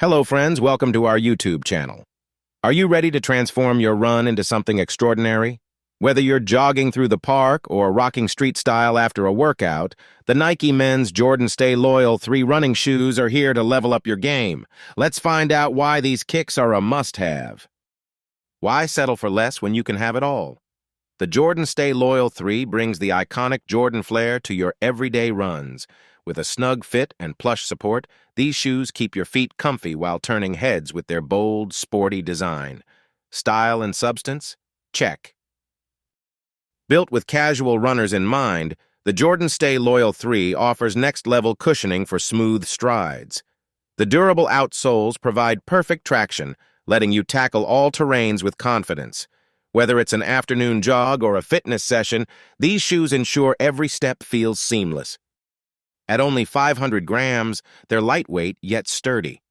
Hello friends, welcome to our YouTube channel. Are you ready to transform your run into something extraordinary? Whether you're jogging through the park or rocking street style after a workout, the Nike Men's Jordan Stay Loyal 3 running shoes are here to level up your game. Let's find out why these kicks are a must-have. Why settle for less when you can have it all? The Jordan Stay Loyal 3 brings the iconic Jordan flair to your everyday runs. With a snug fit and plush support, these shoes keep your feet comfy while turning heads with their bold, sporty design. Style and substance? Check. Built with casual runners in mind, the Jordan Stay Loyal 3 offers next-level cushioning for smooth strides. The durable outsoles provide perfect traction, letting you tackle all terrains with confidence. Whether it's an afternoon jog or a fitness session, these shoes ensure every step feels seamless. At only 500 grams, they're lightweight yet sturdy.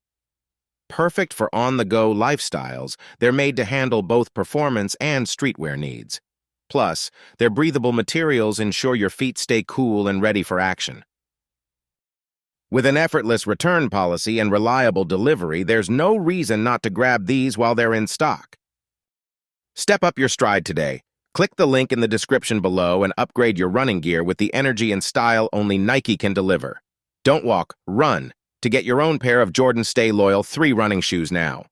Perfect for on-the-go lifestyles, they're made to handle both performance and streetwear needs. Plus, their breathable materials ensure your feet stay cool and ready for action. With an effortless return policy and reliable delivery, there's no reason not to grab these while they're in stock. Step up your stride today. Click the link in the description below and upgrade your running gear with the energy and style only Nike can deliver. Don't walk, run to get your own pair of Jordan Stay Loyal 3 running shoes now.